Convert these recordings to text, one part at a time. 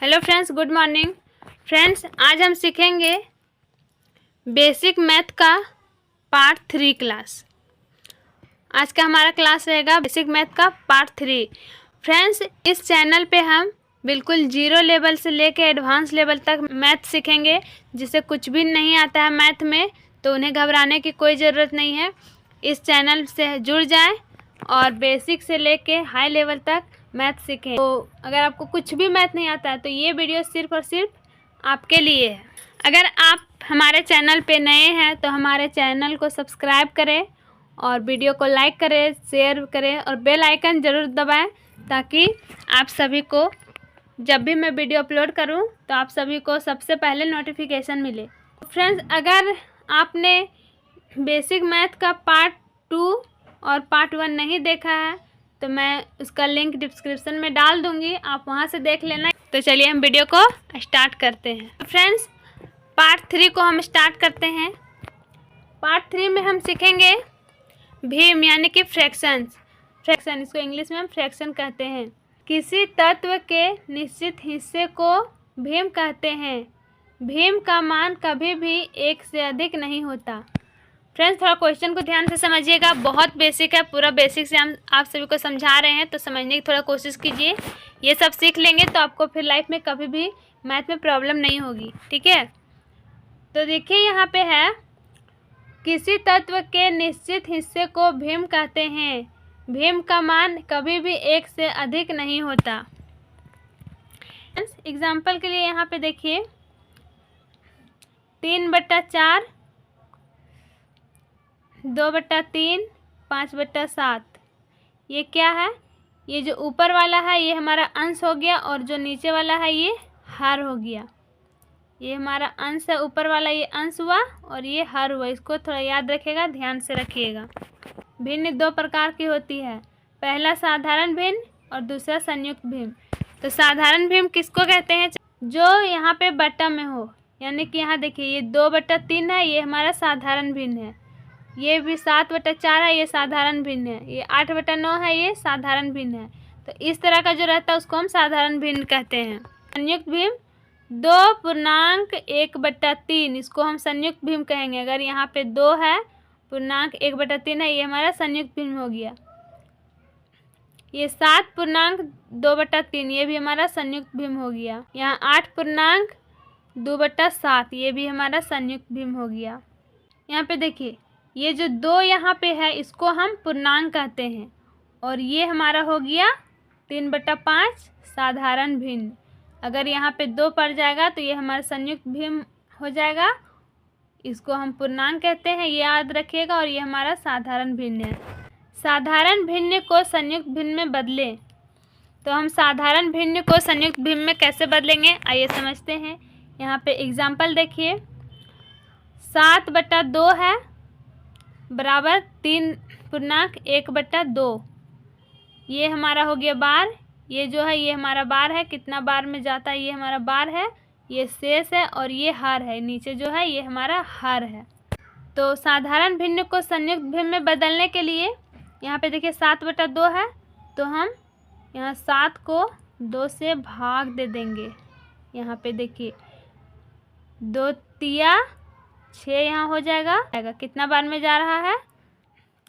Hello friends, good morning. Friends, आज हम सीखेंगे बेसिक मैथ का पार्ट 3 क्लास। आज का हमारा क्लास रहेगा बेसिक मैथ का पार्ट 3। फ्रेंड्स, इस चैनल पे हम बिल्कुल जीरो लेवल से लेके एडवांस लेवल तक मैथ सीखेंगे। जिसे कुछ भी नहीं आता है मैथ में तो उन्हें घबराने की कोई ज़रूरत नहीं है। इस चैनल से जुड़ जाएं और बेसिक से लेके हाई लेवल तक मैथ सीखें। तो अगर आपको कुछ भी मैथ नहीं आता है तो ये वीडियो सिर्फ और सिर्फ आपके लिए है। अगर आप हमारे चैनल पे नए हैं तो हमारे चैनल को सब्सक्राइब करें और वीडियो को लाइक करें, शेयर करें और बेल आइकन ज़रूर दबाएं ताकि आप सभी को जब भी मैं वीडियो अपलोड करूं तो आप सभी को सबसे पहले नोटिफिकेशन मिले। फ्रेंड्स, अगर आपने बेसिक मैथ का पार्ट 2 और पार्ट 1 नहीं देखा है तो मैं उसका लिंक डिस्क्रिप्शन में डाल दूंगी, आप वहां से देख लेना। तो चलिए हम वीडियो को स्टार्ट करते हैं। फ्रेंड्स, पार्ट 3 को हम स्टार्ट करते हैं। पार्ट 3 में हम सीखेंगे भीम यानी कि फ्रैक्शंस। फ्रैक्शन, इसको इंग्लिश में हम फ्रैक्शन कहते हैं। किसी तत्व के निश्चित हिस्से को भीम कहते हैं। भीम का मान कभी भी 1 से अधिक नहीं होता। फ्रेंड्स, थोड़ा क्वेश्चन को ध्यान से समझिएगा, बहुत बेसिक है। पूरा बेसिक से हम आप सभी को समझा रहे हैं तो समझने की थोड़ा कोशिश कीजिए। ये सब सीख लेंगे तो आपको फिर लाइफ में कभी भी मैथ में प्रॉब्लम नहीं होगी, ठीक है। तो देखिए यहाँ पे है, किसी तत्व के निश्चित हिस्से को भीम कहते हैं। भीम का मान कभी भी 1 से अधिक नहीं होता। एग्जाम्पल के लिए यहाँ पे देखिए 3/4, 2/3, 5/7। ये क्या है? ये जो ऊपर वाला है ये हमारा अंश हो गया और जो नीचे वाला है ये हर हो गया। ये हमारा अंश है, ऊपर वाला ये अंश हुआ और ये हर हुआ। इसको थोड़ा याद रखिएगा, ध्यान से रखिएगा। भिन्न 2 प्रकार की होती है, पहला साधारण भिन्न और दूसरा संयुक्त भिन्न। तो साधारण भिन्न किसको कहते हैं? जो यहाँ पे बट्टा में हो, यानी कि यहाँ देखिए ये 2/3 है, ये हमारा साधारण भिन्न है। ये भी 7/4 है, ये साधारण भिन्न है। ये 8/9 है, ये साधारण भिन्न है। तो इस तरह का जो रहता है उसको हम साधारण भिन्न कहते हैं। संयुक्त भिन्न 2.1/3, इसको हम संयुक्त भिन्न कहेंगे। अगर यहाँ पे 2 है, पूर्णांक 1/3 है, ये हमारा संयुक्त भिन्न हो गया। ये 7.2/3, ये भी हमारा संयुक्त भिन्न हो गया। यहाँ 8.2/7, ये भी हमारा संयुक्त भिन्न हो गया। यहाँ पे देखिए ये जो 2 यहाँ पे है इसको हम पूर्णांक कहते हैं और ये हमारा हो गया 3/5 साधारण भिन्न। अगर यहाँ पे 2 पड़ जाएगा तो ये हमारा संयुक्त भिन्न हो जाएगा, इसको हम पूर्णांक कहते हैं, ये याद रखिएगा। और ये हमारा साधारण भिन्न है। साधारण भिन्न को संयुक्त भिन्न में बदलें। तो हम साधारण भिन्न को संयुक्त भिन्न में कैसे बदलेंगे आइए समझते हैं। यहाँ पे एग्जाम्पल देखिए, 7/2 है बराबर 3.1/2। ये हमारा हो गया बार। ये जो है ये हमारा बार है, कितना बार में जाता है ये हमारा बार है। ये शेष है और ये हर है, नीचे जो है ये हमारा हर है। तो साधारण भिन्न को संयुक्त भिन्न में बदलने के लिए यहाँ पे देखिए 7/2 है तो हम यहाँ 7 को 2 से भाग दे देंगे। यहाँ पे देखिए 2 तिया 6 यहाँ हो जाएगा। कितना बार में जा रहा है?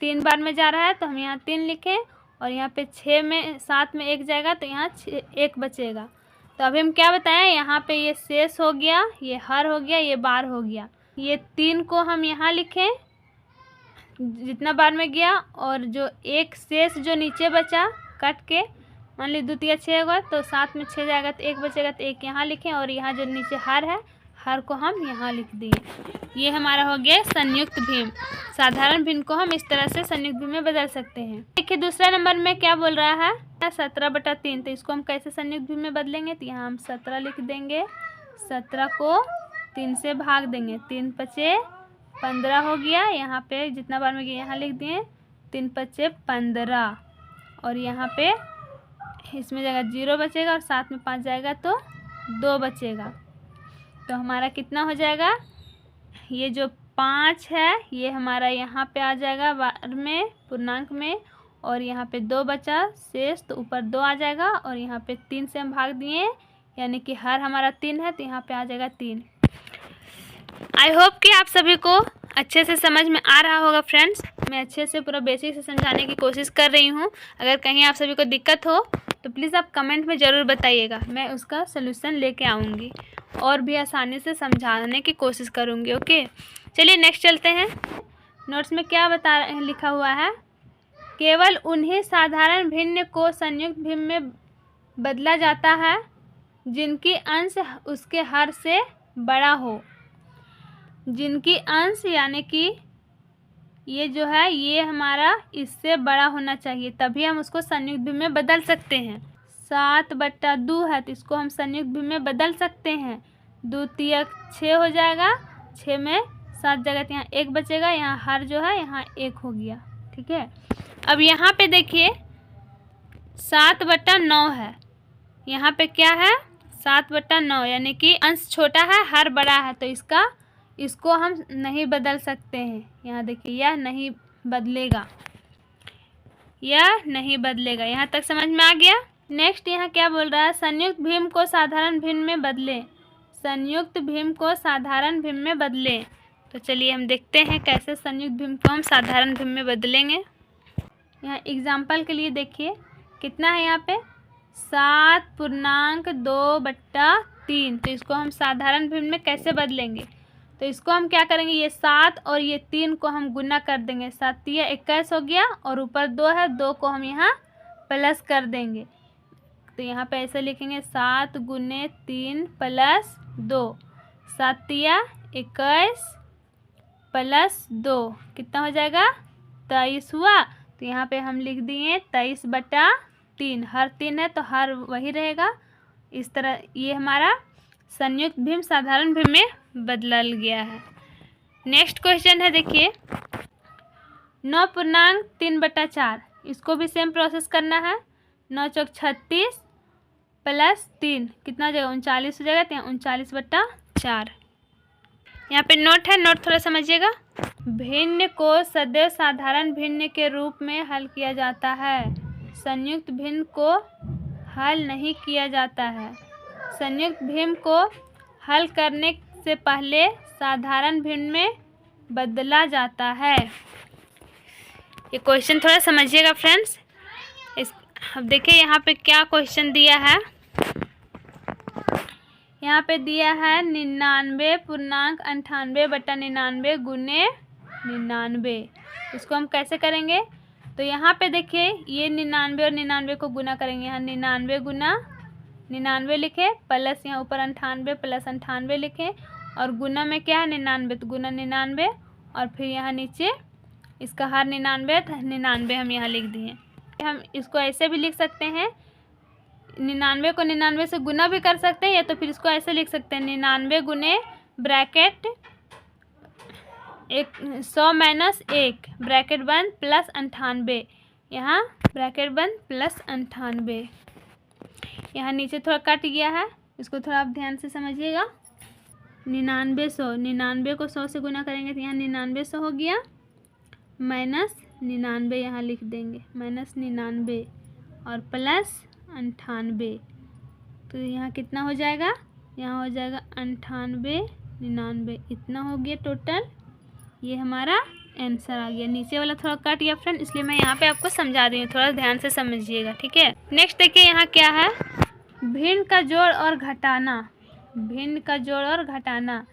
3 बार में जा रहा है तो हम यहाँ 3 लिखें और यहाँ पे 6 में 7 में 1 जाएगा तो यहाँ 1 बचेगा। तो अभी हम क्या बताएं, यहाँ पे ये शेष हो गया, ये हर हो गया, ये बार हो गया। ये 3 को हम यहाँ लिखें जितना बार में गया और जो एक शेष जो नीचे बचा कट के, मान ली 2 तिया 6 होगा तो 7 में 6 जाएगा तो 1 बचेगा तो 1 यहाँ लिखें और यहाँ जो नीचे हर है हर को हम यहाँ लिख दिए। ये हमारा हो गया संयुक्त भिन्न। साधारण भिन्न को हम इस तरह से संयुक्त भिन्न में बदल सकते हैं। देखिए दूसरा नंबर में क्या बोल रहा है, 17/3। तो इसको हम कैसे संयुक्त भिन्न में बदलेंगे? तो यहाँ हम 17 लिख देंगे, 17 को 3 से भाग देंगे, 3×5 15 हो गया। यहाँ पे जितना बार में गया यहाँ लिख दिए, 3×5 15 और यहाँ पे इसमें जाएगा 0 बचेगा और 7 में 5 जाएगा तो 2 बचेगा। तो हमारा कितना हो जाएगा? ये जो 5 है ये हमारा यहाँ पे आ जाएगा बार में, पूर्णांक में, और यहाँ पे 2 बचा शेष तो ऊपर 2 आ जाएगा और यहाँ पे 3 से हम भाग दिए, यानी कि हर हमारा 3 है, तो यहाँ पे आ जाएगा 3। आई होप कि आप सभी को अच्छे से समझ में आ रहा होगा फ्रेंड्स। मैं अच्छे से पूरा बेसिक से समझाने की कोशिश कर रही हूँ। अगर कहीं आप सभी को दिक्कत हो तो प्लीज़ आप कमेंट में ज़रूर बताइएगा, मैं उसका सलूशन लेके आऊँगी और भी आसानी से समझाने की कोशिश करूँगी। ओके, चलिए नेक्स्ट चलते हैं। नोट्स में क्या लिखा हुआ है, केवल उन्हीं साधारण भिन्न को संयुक्त भिन्न में बदला जाता है जिनकी अंश उसके हर से बड़ा हो। जिनकी अंश यानी कि ये जो है ये हमारा इससे बड़ा होना चाहिए, तभी हम उसको संयुक्त भिन्न में बदल सकते हैं। 7/2 है तो इसको हम संयुक्त भिन्न में बदल सकते हैं। 2 तिया 6 हो जाएगा, 6 में 7 जगह तो यहाँ 1 बचेगा, यहाँ हर जो है यहाँ 1 हो गया। ठीक है, अब यहाँ पे देखिए 7/9 है, यहाँ पे क्या है 7/9 यानी कि अंश छोटा है हर बड़ा है, तो इसको हम नहीं बदल सकते हैं। यहाँ देखिए यह नहीं बदलेगा, यह नहीं बदलेगा। यहाँ तक समझ में आ गया। नेक्स्ट यहाँ क्या बोल रहा है, संयुक्त भिन्न को साधारण भिन्न में बदलें। संयुक्त भिन्न को साधारण भिन्न में बदलें। तो चलिए हम देखते हैं कैसे संयुक्त भिन्न को हम साधारण भिन्न में बदलेंगे। यहाँ एग्जाम्पल के लिए देखिए कितना है, यहाँ पे 7.2/3। तो इसको हम साधारण भिन्न में कैसे बदलेंगे, तो इसको हम क्या करेंगे, ये 7 और ये 3 को हम गुना कर देंगे। 7 तिया 21 हो गया और ऊपर 2 है, 2 को हम यहाँ प्लस कर देंगे। तो यहाँ पे ऐसे लिखेंगे 7 गुने 3 प्लस 2, 7 तिया 21 प्लस 2 कितना हो जाएगा 23 हुआ। तो यहाँ पे हम लिख दिए 23/3, हर 3 है तो हर वही रहेगा। इस तरह ये हमारा संयुक्त भिन्न साधारण भिन्न में बदल गया है। नेक्स्ट क्वेश्चन है देखिए 9.3/4। इसको भी सेम प्रोसेस करना है। 9 चौक 36 प्लस 3 कितना हो जाएगा 39 हो जाएगा, तो यहाँ 39/4। यहाँ पे नोट है, नोट थोड़ा समझिएगा। भिन्न को सदैव साधारण भिन्न के रूप में हल किया जाता है, संयुक्त भिन्न को हल नहीं किया जाता है। संयुक्त भिन्न को हल करने से पहले साधारण भिन्न में बदला जाता है। ये क्वेश्चन थोड़ा समझिएगा फ्रेंड्स। अब देखिए यहाँ पे क्या क्वेश्चन दिया है। यहाँ पे दिया है 99.98/99 गुने 99। इसको हम कैसे करेंगे, तो यहाँ पे देखिए ये 99 और 99 को गुना करेंगे। यहाँ 99 गुना 99 लिखे प्लस यहाँ ऊपर 98 प्लस 98 लिखे और गुना में क्या है 99, तो गुना 99 और फिर यहाँ नीचे इसका हर 99 99 हम यहाँ लिख दिए। हम इसको ऐसे भी लिख सकते हैं, 99 को 99 से गुना भी कर सकते हैं, या तो फिर इसको ऐसे लिख सकते हैं 99 गुने ब्रैकेट 100 - 1 ब्रैकेट बंद प्लस 98, यहाँ ब्रैकेट बंद प्लस 98। यहाँ नीचे थोड़ा कट गया है, इसको थोड़ा आप ध्यान से समझिएगा। 99 को 100 से गुना करेंगे तो यहाँ 99 हो गया, माइनस 99 यहाँ लिख देंगे, माइनस 99 और प्लस 98। तो यहाँ कितना हो जाएगा, यहाँ हो जाएगा 98 99, इतना हो गया टोटल। ये हमारा आंसर आ गया। नीचे वाला थोड़ा कट गया फ्रेंड, इसलिए मैं यहाँ पे आपको समझा रही हूँ, थोड़ा ध्यान से समझिएगा। ठीक है, नेक्स्ट देखिए यहाँ क्या है, भिन्न का जोड़ और घटाना। भिन्न का जोड़ और घटाना,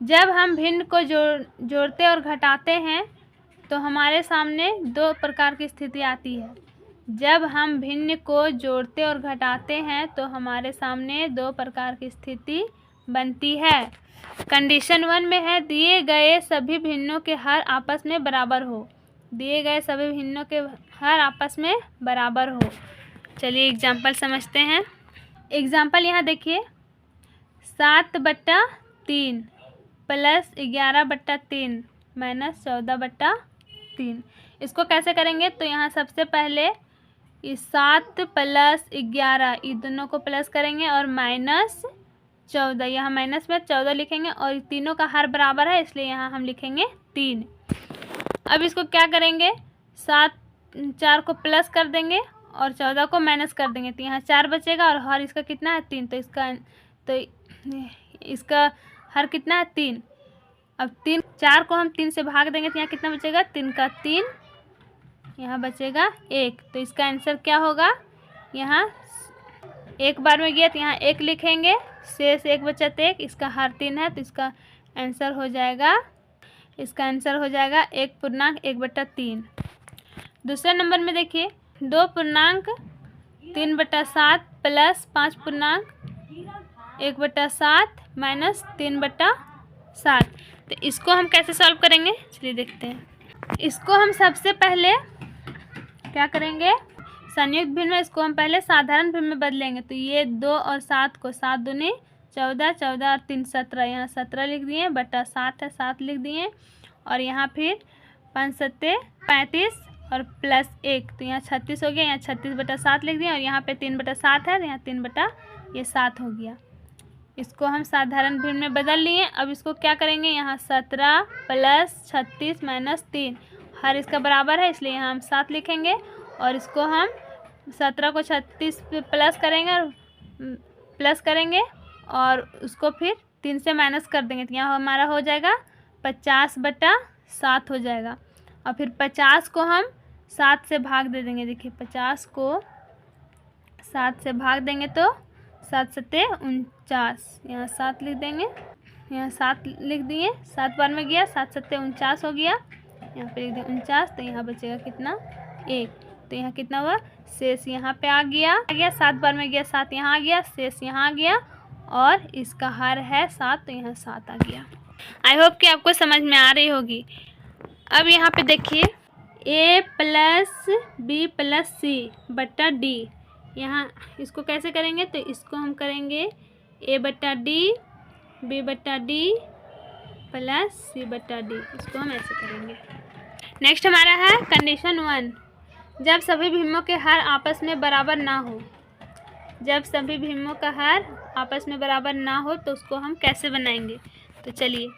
जब हम भिन्न को जोड़ते और घटाते हैं तो हमारे सामने दो प्रकार की स्थिति आती है। जब हम भिन्न को जोड़ते और घटाते हैं तो हमारे सामने दो प्रकार की स्थिति बनती है। कंडीशन 1 में है दिए गए सभी भिन्नों के हर आपस में बराबर हो। दिए गए सभी भिन्नों के हर आपस में बराबर हो। चलिए एग्जाम्पल समझते हैं। एग्जाम्पल यहाँ देखिए 7/3 प्लस 11/3 माइनस 14/3। इसको कैसे करेंगे, तो यहाँ सबसे पहले इस 7 प्लस 11 ये दोनों को प्लस करेंगे और माइनस 14, यहाँ माइनस में 14 लिखेंगे और तीनों का हर बराबर है इसलिए यहाँ हम लिखेंगे 3। अब इसको क्या करेंगे, 7 4 को प्लस कर देंगे और 14 को माइनस कर देंगे तो यहाँ 4 बचेगा, और हर इसका कितना है 3, तो इसका हर कितना है 3। अब 4 को हम 3 से भाग देंगे तो यहाँ कितना बचेगा, 3 का 3, यहाँ बचेगा 1। तो इसका आंसर क्या होगा, यहाँ एक बार में गया तो यहाँ 1 लिखेंगे, शेष 1 बचा तो 1, इसका हर 3 है तो इसका आंसर हो जाएगा 1/1/3। दूसरे नंबर में देखिए 2.3/7 प्लस 5.1/7 माइनस 3/7। तो इसको हम कैसे सॉल्व करेंगे, चलिए देखते हैं। इसको हम सबसे पहले क्या करेंगे, संयुक्त भिन्न में इसको हम पहले साधारण भिन्न में बदलेंगे। तो ये 2 और 7 को 7 दूनी 14, 14 और 3 17, यहाँ 17 लिख दिए, बटा 7 है 7 लिख दिए, और यहाँ फिर 5 7 35 और प्लस 1 तो यहाँ 36 हो गया, यहाँ 36/7 लिख दिए, और यहाँ पे 3/7 है तो यहाँ 3/7 हो गया। इसको हम साधारण भिन्न में बदल लिए। अब इसको क्या करेंगे, यहाँ 17 प्लस 36 माइनस 3, हर इसका बराबर है इसलिए यहाँ हम 7 लिखेंगे, और इसको हम 17 को 36 पे प्लस करेंगे और उसको फिर 3 से माइनस कर देंगे तो यहाँ हमारा हो जाएगा 50/7 हो जाएगा। और फिर 50 को हम 7 से भाग दे देंगे। देखिए 50 को 7 से भाग देंगे तो 7 7 49, यहाँ 7 लिख देंगे, यहाँ 7 लिख दिए, 7 बार में गया, 7 7 49 हो गया, यहाँ पे लिख दें 49, तो यहाँ बचेगा कितना 1। तो यहाँ कितना हुआ, शेष यहाँ पे आ गया 7 बार में गया, 7 यहाँ आ गया, शेष यहाँ आ गया, और इसका हर है 7 तो यहाँ 7 आ गया। आई होप कि आपको समझ में आ रही होगी। अब यहाँ पे देखिए a प्लस बी प्लस सी बट्टा डी, यहाँ इसको कैसे करेंगे, तो इसको हम करेंगे a/d b/d प्लस c/d, इसको हम ऐसे करेंगे। नेक्स्ट हमारा है कंडीशन 1, जब सभी भिन्नों के हर आपस में बराबर ना हो। जब सभी भिन्नों का हर आपस में बराबर ना हो तो उसको हम कैसे बनाएंगे। तो चलिए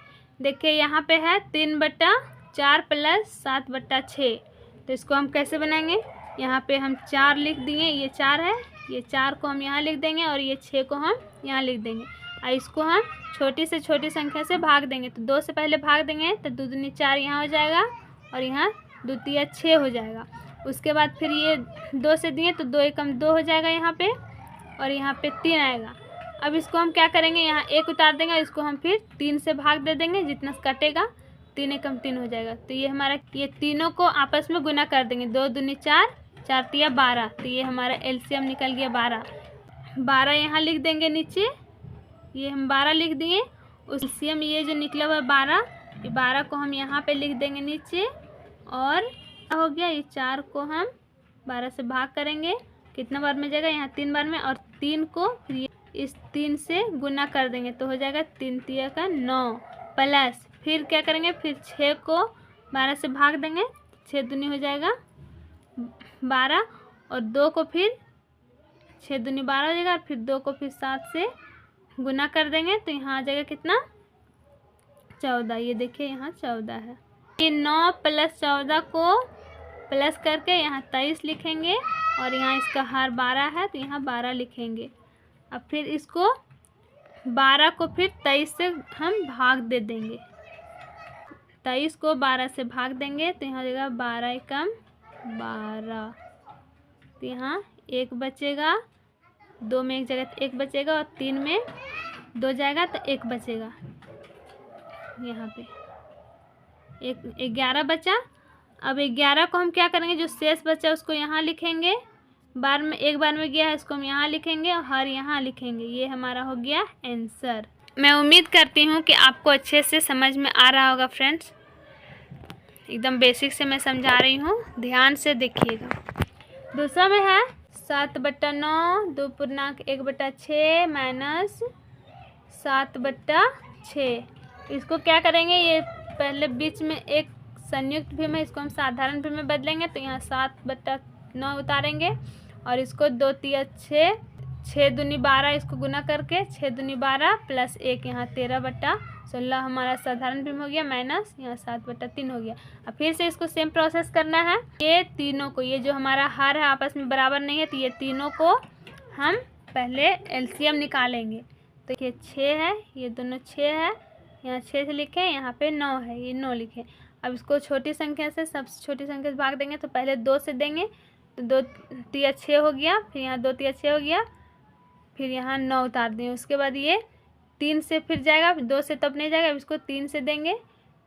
देखिए यहाँ पे है 3/4 प्लस 7/6, तो इसको हम कैसे बनाएंगे। यहाँ पे हम 4 लिख दिए, ये 4 है, ये 4 को हम यहाँ लिख देंगे और ये 6 को हम यहाँ लिख देंगे, और इसको हम छोटी से छोटी संख्या से भाग देंगे। तो 2 से पहले भाग देंगे तो 2 दूनी 4 यहाँ हो जाएगा, और यहाँ 2 तिया 6 हो जाएगा। उसके बाद फिर ये 2 से दिए तो 2 एकम 2 हो जाएगा यहाँ पे, और यहाँ पे 3 आएगा। अब इसको हम क्या करेंगे, यहाँ 1 उतार देंगे, इसको हम फिर 3 से भाग दे देंगे, जितना कटेगा 3 एकम 3 हो जाएगा। तो ये हमारा, ये तीनों को आपस में गुना कर देंगे, 2 दूनी 4, 4 तिया 12, तो ये हमारा एलसीएम निकल गया 12। 12 यहाँ लिख देंगे नीचे, ये हम 12 लिख दिए, उस एलसीएम ये जो निकला हुआ है 12, ये 12 को हम यहाँ पे लिख देंगे नीचे, और हो गया ये 4 को हम 12 से भाग करेंगे, कितना बार में जाएगा, यहाँ 3 बार में, और 3 को फिर इस 3 से गुना कर देंगे तो हो जाएगा 3 तिया का 9, प्लस फिर क्या करेंगे, फिर 6 को 12 से भाग देंगे, 6 दूनी हो जाएगा 12, और 2 को फिर 6 दूनी 12 हो जाएगा, और फिर 2 को फिर 7 से गुना कर देंगे तो यहाँ आ जाएगा कितना 14। ये देखिए यहाँ 14 है। ये 9 प्लस 14 को प्लस करके यहाँ 23 लिखेंगे, और यहाँ इसका हर 12 है तो यहाँ 12 लिखेंगे। अब फिर इसको 12 को फिर 23 से हम भाग दे देंगे, 23 को 12 से भाग देंगे तो यहाँ हो जाएगा 12 एकम 12, तो यहाँ 1 बचेगा, 2 में 1 जगह तो 1 बचेगा, और 3 में 2 जाएगा तो 1 बचेगा, यहाँ पे 11 बचा। अब 11 को हम क्या करेंगे, जो शेष बचा उसको यहाँ लिखेंगे, एक बार में गया है इसको हम यहाँ लिखेंगे और हर यहाँ लिखेंगे। ये हमारा हो गया आंसर। मैं उम्मीद करती हूँ कि आपको अच्छे से समझ में आ रहा होगा फ्रेंड्स, एकदम बेसिक से मैं समझा रही हूँ, ध्यान से देखिएगा। दूसरा में है 7/9 2.1/6 माइनस 7/6। इसको क्या करेंगे, ये पहले बीच में एक संयुक्त भिन्न है, इसको हम साधारण भिन्न में बदलेंगे तो यहाँ 7/9 उतारेंगे, और इसको 2 तिया 6 6 दूनी 12 इसको गुना करके 6 दूनी 12 प्लस 1 यहाँ 13/16 हमारा साधारण भिन्न हो गया, माइनस यहाँ 7/3 हो गया। अब फिर से इसको सेम प्रोसेस करना है। ये तीनों को, ये जो हमारा हर है आपस में बराबर नहीं है, तो ये तीनों को हम पहले एलसीएम निकालेंगे। तो ये 6 है, ये दोनों 6 है, यहाँ 6 से लिखें, यहाँ पे 9 है, ये 9 लिखें। अब इसको छोटी संख्या से, सबसे छोटी संख्या से भाग देंगे। तो पहले 2 से देंगे, तो 2 तिया 6 हो गया, फिर यहाँ 2 तिया 6 हो गया, फिर यहाँ 9 उतार देंगे। उसके बाद ये 3 से फिर जाएगा, 2 से तब नहीं जाएगा। अब इसको 3 से देंगे,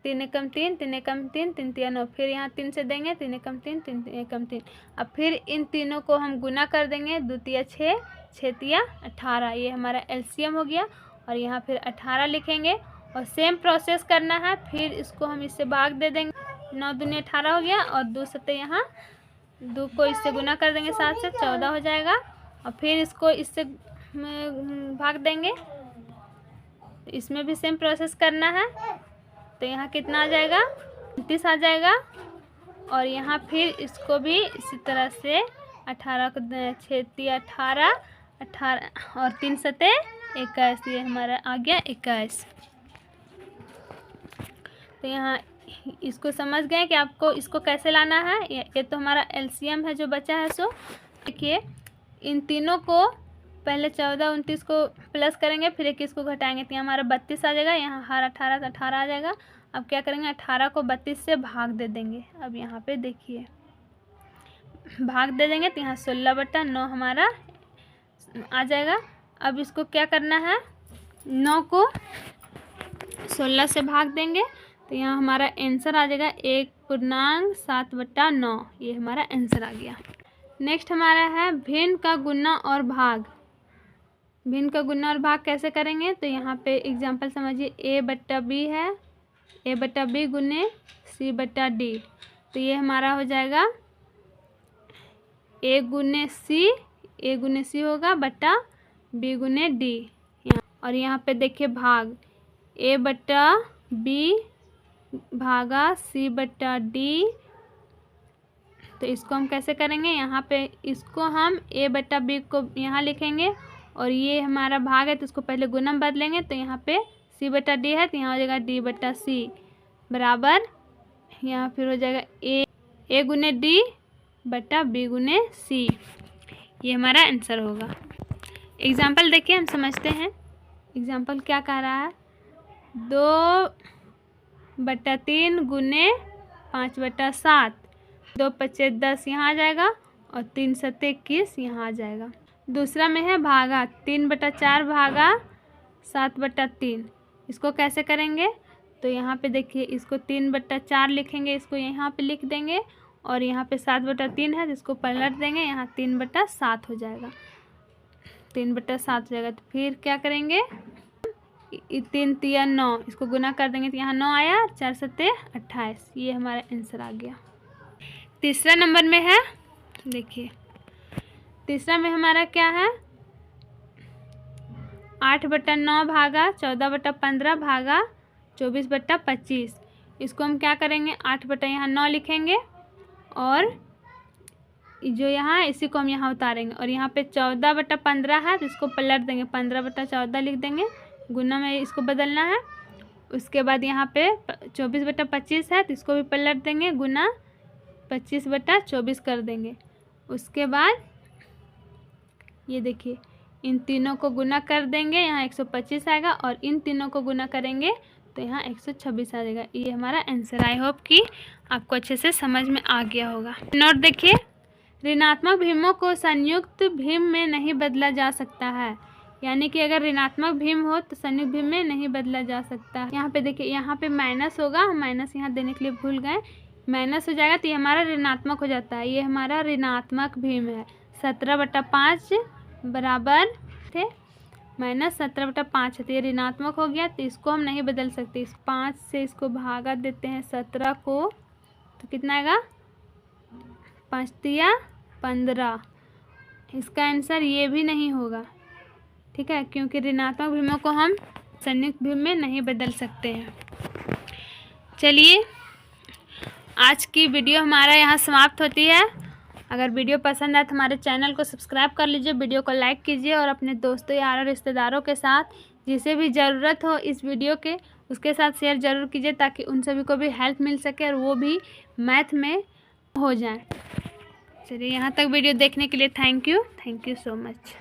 3 एकम 3, 3 एकम 3, 3 तिया 9, फिर यहाँ 3 से देंगे, 3 एकम 3, 3 एकम 3। अब फिर इन तीनों को हम गुना कर देंगे, 2 तिया 6, 6 तिया 18, ये हमारा एलसीएम हो गया। और यहाँ फिर 18 लिखेंगे और सेम प्रोसेस करना है। फिर इसको हम इससे भाग दे देंगे, 9 दूनी 18 हो गया, और 2 सत्ते यहाँ 2 को इससे गुना कर देंगे 7 से, 14 हो जाएगा। और फिर इसको इससे भाग देंगे, इसमें भी सेम प्रोसेस करना है। तो यहाँ कितना आ जाएगा, 29 आ जाएगा। और यहाँ फिर इसको भी इसी तरह से 18 को 6 तिया 18, 18 और 3 सत्ते 21, ये हमारा आ गया 21। तो यहाँ इसको समझ गए कि आपको इसको कैसे लाना है। ये तो हमारा एलसीएम है जो बचा है। सो देखिए, इन तीनों को पहले 14 29 को प्लस करेंगे, फिर 21 को घटाएंगे, तो यहाँ हमारा 32 आ जाएगा। यहाँ हर 18 तो 18 आ जाएगा। अब क्या करेंगे, 18 को 32 से भाग दे देंगे। अब यहाँ पे देखिए भाग दे देंगे, तो यहाँ 16/9 हमारा आ जाएगा। अब इसको क्या करना है, 9 को 16 से भाग देंगे, तो यहाँ हमारा आंसर आ जाएगा 1.7/9, ये हमारा आंसर आ गया। नेक्स्ट हमारा है भिन्न का गुना और भाग। भिन्न का गुना और भाग कैसे करेंगे, तो यहाँ पे एग्जांपल समझिए, a/b है, a/b गुने c/d। तो ये हमारा हो जाएगा a गुने c होगा बटा b गुने d। और यहाँ पे देखिए भाग, a/b भागा c/d। तो इसको हम कैसे करेंगे, यहाँ पे इसको हम a/b को यहाँ लिखेंगे, और ये हमारा भाग है तो इसको पहले गुना में बदलेंगे। तो यहाँ पे c/d है, तो यहाँ हो जाएगा d/c बराबर, यहाँ फिर हो जाएगा a गुने d बटा b गुने c। ये हमारा आंसर होगा। एग्जाम्पल देखिए, हम समझते हैं एग्जाम्पल क्या कह रहा है। 2/3 गुने 5/7, 2 पच्चे 10 यहाँ आ जाएगा, और 3 सत्ते 21 यहाँ आ जाएगा। दूसरा में है भागा, 3/4 भागा 7/3। इसको कैसे करेंगे, तो यहाँ पे देखिए, इसको 3/4 लिखेंगे, इसको यहाँ पे लिख देंगे, और यहाँ पे 7/3 है, जिसको पलट देंगे, यहाँ 3/7 हो जाएगा, 3/7 हो जाएगा। तो फिर क्या करेंगे, 3 तिया 9, इसको गुना कर देंगे, तो यहाँ 9 आया, 4 सत्ते 28, ये हमारा आंसर आ गया। तीसरा नंबर में है, देखिए तीसरा में हमारा क्या है, 8/9 भागा 14/15 भागा 24/25। इसको हम क्या करेंगे, 8 यहाँ 9 लिखेंगे, और जो यहाँ है इसी को हम यहाँ उतारेंगे, और यहाँ पे 14/15 है, तो इसको पलट देंगे, 15/14 लिख देंगे, गुना में इसको बदलना है। उसके बाद यहाँ पे 24/25 है, तो इसको भी पलट देंगे, गुना 25/24 कर देंगे। उसके बाद ये देखिए, इन तीनों को गुना कर देंगे, यहाँ 125 आएगा, और इन तीनों को गुना करेंगे तो यहाँ 126 आ जाएगा। ये हमारा आंसर। आई होप कि आपको अच्छे से समझ में आ गया होगा। नोट देखिए, ऋणात्मक भिन्नों को संयुक्त भिन्न में नहीं बदला जा सकता है, यानी कि अगर ऋणात्मक भिन्न हो तो संयुक्त भिन्न में नहीं बदला जा सकता। यहाँ पे देखिए, यहाँ पे माइनस होगा, माइनस यहाँ देने के लिए भूल गए, माइनस हो जाएगा, तो ये हमारा ऋणात्मक हो जाता है। ये हमारा ऋणात्मक भिन्न है। 17/5 बराबर थे माइनस 17/5 है, तो ये ऋणात्मक हो गया, तो इसको हम नहीं बदल सकते। इस 5 से इसको भागा देते हैं 17 को, तो कितना आएगा, 5 तिया 15। इसका आंसर ये भी नहीं होगा, ठीक है, क्योंकि ऋणात्मक भिन्नों को हम संयुक्त भिन्न में नहीं बदल सकते हैं। चलिए, आज की वीडियो हमारा यहाँ समाप्त होती है। अगर वीडियो पसंद आए तो हमारे चैनल को सब्सक्राइब कर लीजिए, वीडियो को लाइक कीजिए और अपने दोस्तों यारों रिश्तेदारों के साथ जिसे भी ज़रूरत हो इस वीडियो के उसके साथ शेयर ज़रूर कीजिए ताकि उन सभी को भी हेल्प मिल सके और वो भी मैथ में हो जाए। चलिए यहाँ तक वीडियो देखने के लिए थैंक यू सो मच।